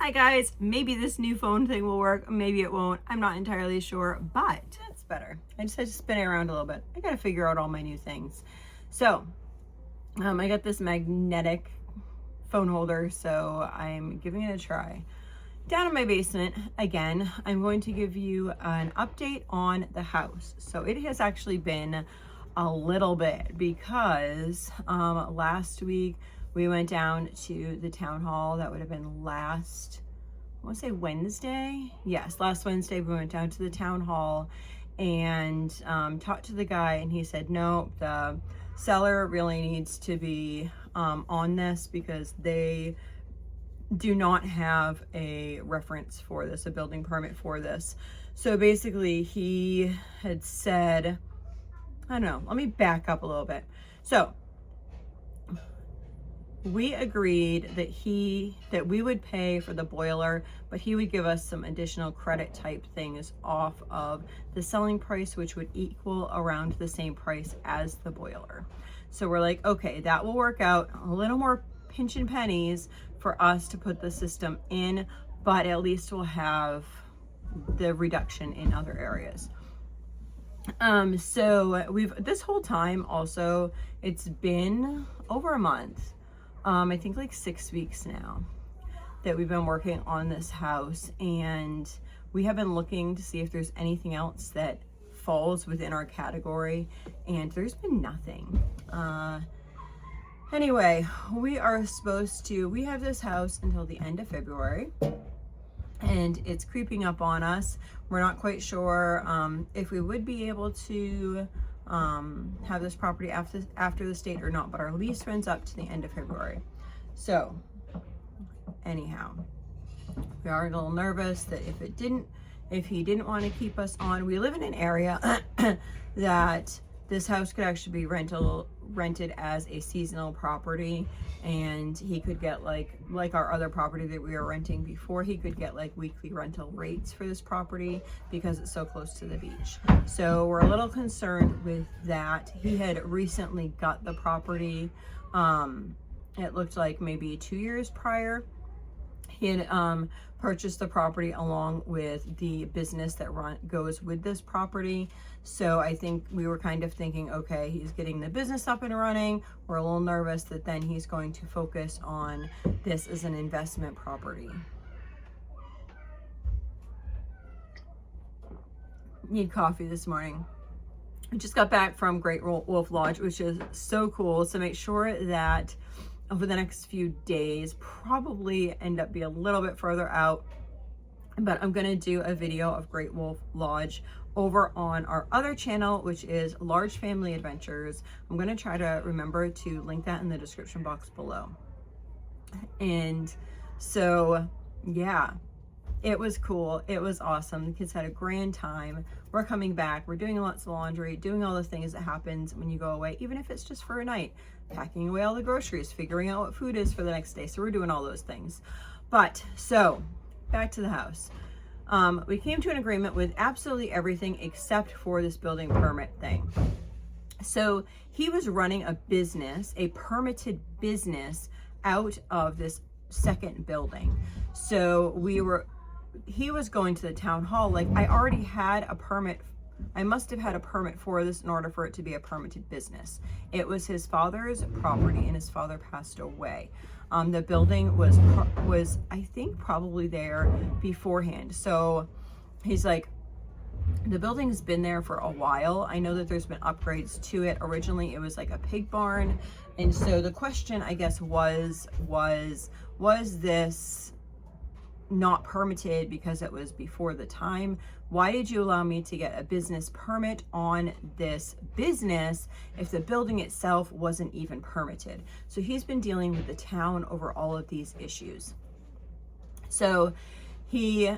Hi guys, maybe this new phone thing will work, maybe it won't. I'm not entirely sure, but that's better. I just had to spin it around a little bit. I gotta figure out all my new things. So, I got this magnetic phone holder, so I'm giving it a try. Down in my basement, again, I'm going to give you an update on the house. So it has actually been a little bit because last week we went down to the town hall. That would have been last, I want to say Wednesday. Yes, last Wednesday we went down to the town hall and talked to the guy, and he said, no, the seller really needs to be on this because they do not have a reference for this, a building permit for this. So basically he had said, I don't know, let me back up a little bit. So we agreed that we would pay for the boiler, but he would give us some additional credit type things off of the selling price, which would equal around the same price as the boiler. So we're like, okay, that will work out a little more pinch and pennies for us to put the system in, but at least we'll have the reduction in other areas. So this whole time also, it's been over a month. I think like 6 weeks now that we've been working on this house, and we have been looking to see if there's anything else that falls within our category, and there's been nothing. Anyway, we have this house until the end of February, and it's creeping up on us. We're not quite sure if we would be able to have this property after the state or not, but our lease runs up to the end of February. So anyhow, we are a little nervous that if he didn't want to keep us on. We live in an area that this house could actually be rented as a seasonal property, and he could get like our other property that we were renting before, he could get like weekly rental rates for this property because it's so close to the beach. So we're a little concerned with that. He had recently got the property, it looked like maybe 2 years prior. He had purchased the property along with the business that goes with this property. So I think we were kind of thinking, okay, he's getting the business up and running. We're a little nervous that then he's going to focus on this as an investment property. Need coffee this morning. I just got back from Great Wolf Lodge, which is so cool. So make sure that over the next few days, probably end up being a little bit further out, but I'm going to do a video of Great Wolf Lodge over on our other channel, which is Large Family Adventures. I'm going to try to remember to link that in the description box below. And so yeah, it was cool. It was awesome. The kids had a grand time. We're coming back. We're doing lots of laundry, doing all the things that happens when you go away, even if it's just for a night, packing away all the groceries, figuring out what food is for the next day. So we're doing all those things. But so back to the house. We came to an agreement with absolutely everything except for this building permit thing. So he was running a business, a permitted business out of this second building. So he was going to the town hall, like, I already had a permit. I must have had a permit for this in order for it to be a permitted business. It was his father's property, and his father passed away. The building was I think probably there beforehand. So he's like, the building's been there for a while. I know that there's been upgrades to it. Originally it was like a pig barn. And so the question, I guess, was this not permitted because it was before the time? Why did you allow me to get a business permit on this business if the building itself wasn't even permitted? So he's been dealing with the town over all of these issues. So he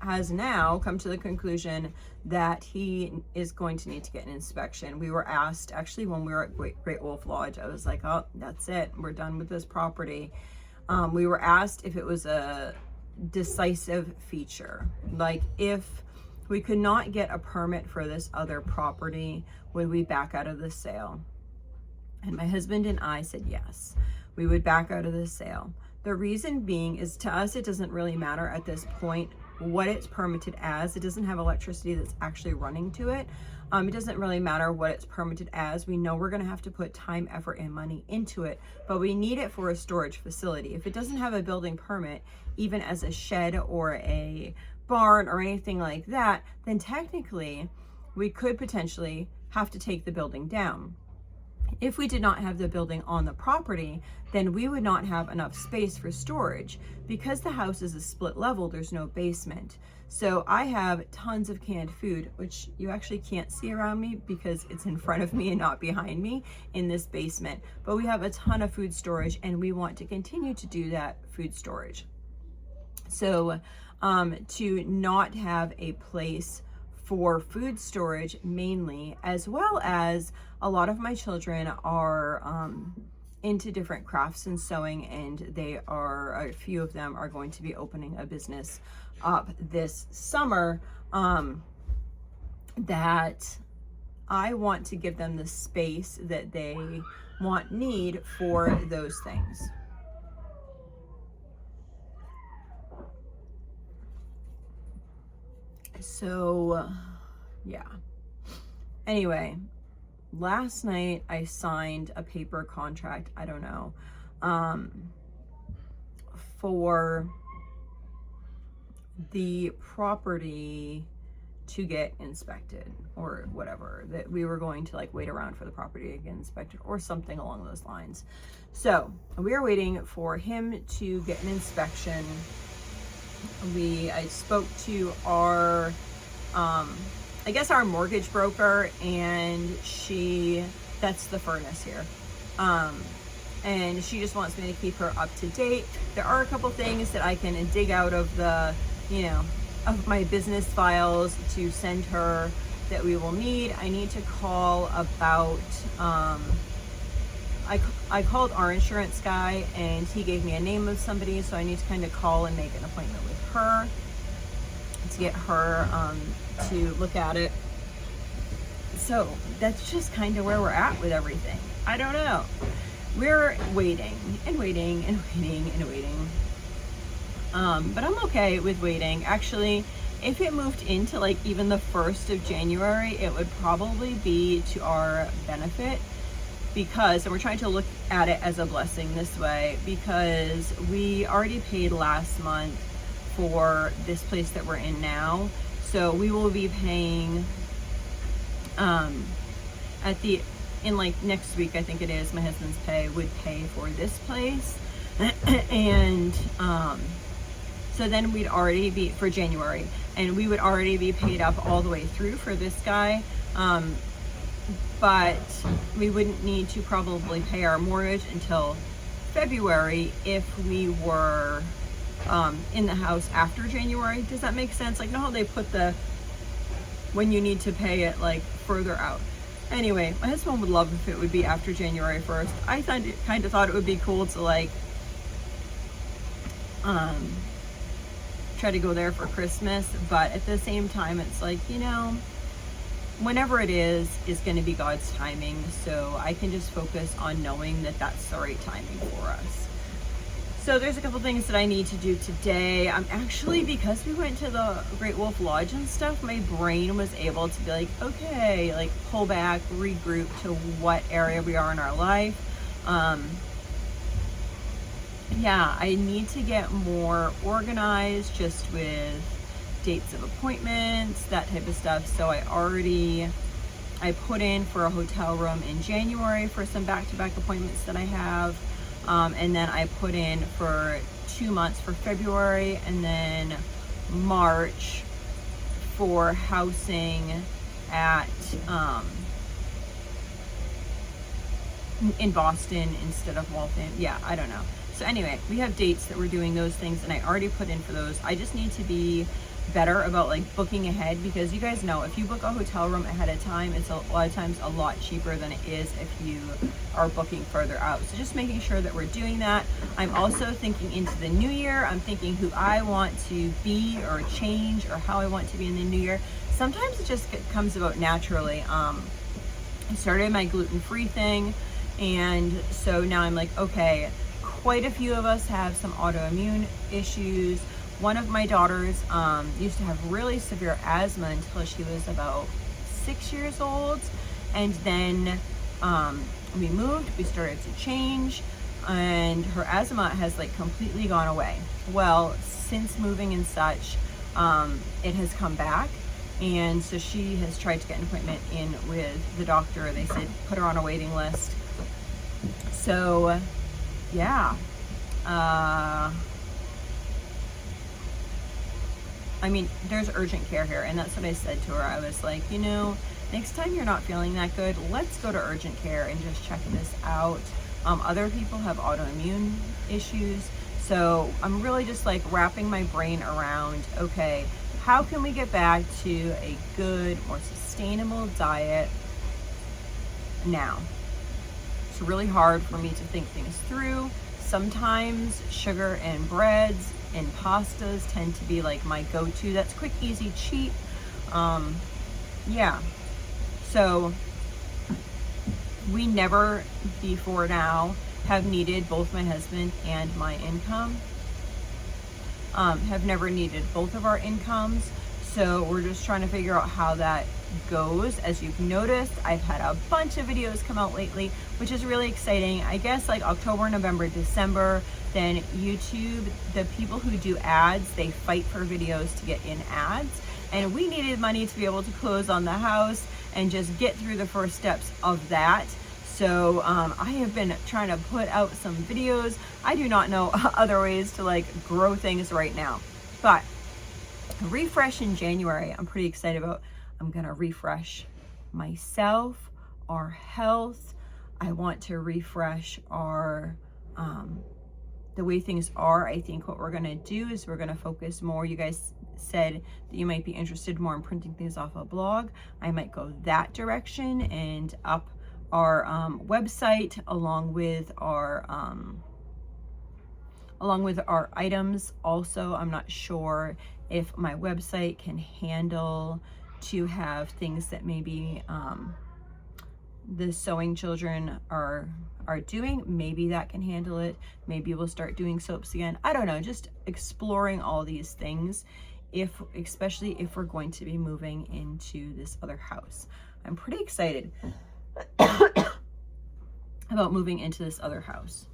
has now come to the conclusion that he is going to need to get an inspection. We were asked, actually, when we were at Great Wolf Lodge, I was like, oh, that's it, we're done with this property. We were asked if it was a decisive feature, like if we could not get a permit for this other property, would we back out of the sale? And my husband and I said yes, we would back out of the sale. The reason being is, to us, it doesn't really matter at this point what it's permitted as. It doesn't have electricity that's actually running to it. It doesn't really matter what it's permitted as. We know we're going to have to put time, effort, and money into it, but we need it for a storage facility. If it doesn't have a building permit, even as a shed or a barn or anything like that, then technically we could potentially have to take the building down. If we did not have the building on the property, then we would not have enough space for storage. Because the house is a split level, there's no basement. So I have tons of canned food, which you actually can't see around me because it's in front of me and not behind me in this basement. But we have a ton of food storage, and we want to continue to do that food storage. So to not have a place for food storage mainly, as well as a lot of my children are into different crafts and sewing, and a few of them are going to be opening a business up this summer, that I want to give them the space that they need for those things. So yeah, anyway, last night I signed a paper contract, I don't know, for the property to get inspected, or whatever, that we were going to like wait around for the property to get inspected or something along those lines. So we are waiting for him to get an inspection. I spoke to our I guess our mortgage broker, and that's the furnace here, and she just wants me to keep her up to date. There are a couple things that I can dig out of of my business files to send her that we will need. I need to call about I called our insurance guy, and he gave me a name of somebody, so I need to kind of call and make an appointment with her to get her to look at it. So that's just kind of where we're at with everything. I don't know. We're waiting and waiting and waiting and waiting. But I'm okay with waiting. Actually, if it moved into like even the 1st of January, it would probably be to our benefit, and we're trying to look at it as a blessing this way, because we already paid last month for this place that we're in now. So we will be paying in like next week, I think it is, my husband's would pay for this place. And so then we'd already be for January, and we would already be paid up all the way through for this guy. But we wouldn't need to probably pay our mortgage until February if we were in the house after January. Does that make sense? Like, know how they put when you need to pay it like further out. Anyway, my husband would love if it would be after January 1st. I kind of thought it would be cool to like try to go there for Christmas, but at the same time, it's like, whenever it is going to be God's timing. So I can just focus on knowing that that's the right timing for us. So there's a couple things that I need to do today. I'm actually, because we went to the Great Wolf Lodge and stuff, my brain was able to be like, okay, like pull back, regroup to what area we are in our life. Yeah, I need to get more organized just with dates of appointments, that type of stuff. So I put in for a hotel room in January for some back-to-back appointments that I have. And then I put in for 2 months for February, and then March for housing at in Boston instead of Waltham. Yeah, I don't know. So anyway, we have dates that we're doing those things, and I already put in for those. I just need to be better about like booking ahead, because you guys know if you book a hotel room ahead of time, it's a lot of times a lot cheaper than it is if you are booking further out. So just making sure that we're doing that. I'm also thinking into the new year. I'm thinking who I want to be or change, or how I want to be in the new year. Sometimes it just comes about naturally. I started my gluten-free thing, and so now I'm like, okay, quite a few of us have some autoimmune issues. One of my daughters used to have really severe asthma until she was about 6 years old. And then we moved, we started to change, and her asthma has like completely gone away. Well, since moving and such, it has come back. And so she has tried to get an appointment in with the doctor. They said put her on a waiting list. So yeah, I mean, there's urgent care here, and that's what I said to her. I was like, you know, next time you're not feeling that good, let's go to urgent care and just check this out. Other people have autoimmune issues, so I'm really just like wrapping my brain around, okay, how can we get back to a good, more sustainable diet now? It's really hard for me to think things through. Sometimes sugar and breads and pastas tend to be like my go-to. That's quick, easy, cheap. Yeah. So we never before now have needed, both my husband and my income, have never needed both of our incomes. So we're just trying to figure out how that goes. As you've noticed, I've had a bunch of videos come out lately, which is really exciting. I guess like October, November, December, then YouTube, the people who do ads, they fight for videos to get in ads. And we needed money to be able to close on the house and just get through the first steps of that. So I have been trying to put out some videos. I do not know other ways to like grow things right now, but refresh in January, I'm pretty excited about. I'm gonna refresh myself, our health. I want to refresh our the way things are. I think what we're gonna do is we're gonna focus more. You guys said that you might be interested more in printing things off a blog. I might go that direction and up our website along with our items. Also, I'm not sure if my website can handle to have things that maybe the sewing children are doing. Maybe that can handle it. Maybe we'll start doing soaps again. I don't know, just exploring all these things, especially if we're going to be moving into this other house. I'm pretty excited about moving into this other house.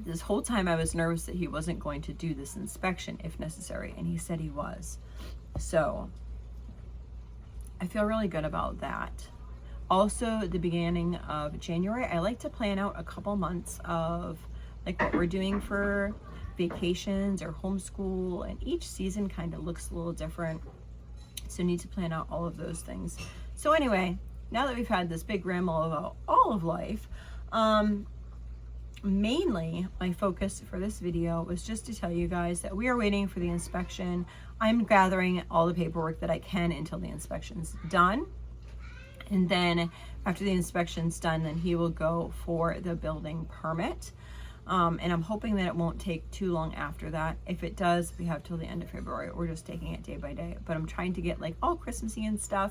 This whole time I was nervous that he wasn't going to do this inspection if necessary, and he said he was. So I feel really good about that. Also, the beginning of January, I like to plan out a couple months of like what we're doing for vacations or homeschool, and each season kind of looks a little different. So need to plan out all of those things. So anyway, now that we've had this big ramble about all of life, mainly my focus for this video was just to tell you guys that we are waiting for the inspection. I'm gathering all the paperwork that I can until the inspection's done. And then after the inspection's done, then he will go for the building permit. And I'm hoping that it won't take too long after that. If it does, we have till the end of February. We're just taking it day by day. But I'm trying to get like all Christmassy and stuff.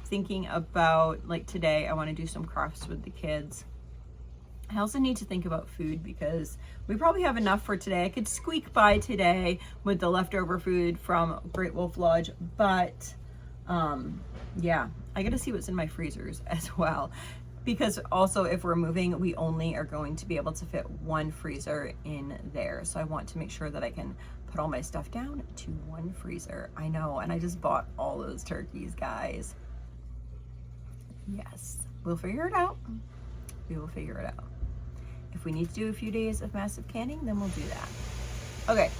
Thinking about like today, I want to do some crafts with the kids. I also need to think about food because we probably have enough for today. I could squeak by today with the leftover food from Great Wolf Lodge, but yeah, I gotta see what's in my freezers as well. Because also if we're moving, we only are going to be able to fit one freezer in there. So I want to make sure that I can put all my stuff down to one freezer. I know, and I just bought all those turkeys, guys. Yes, we'll figure it out. We will figure it out. If we need to do a few days of massive canning, then we'll do that. Okay,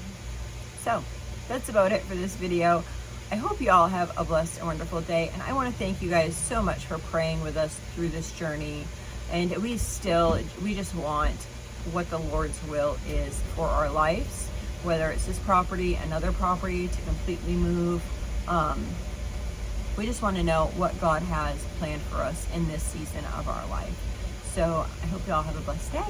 so that's about it for this video. I hope you all have a blessed and wonderful day, and I want to thank you guys so much for praying with us through this journey. And we just want what the Lord's will is for our lives, whether it's this property, another property, to completely move. We just want to know what God has planned for us in this season of our life. So I hope you all have a blessed day.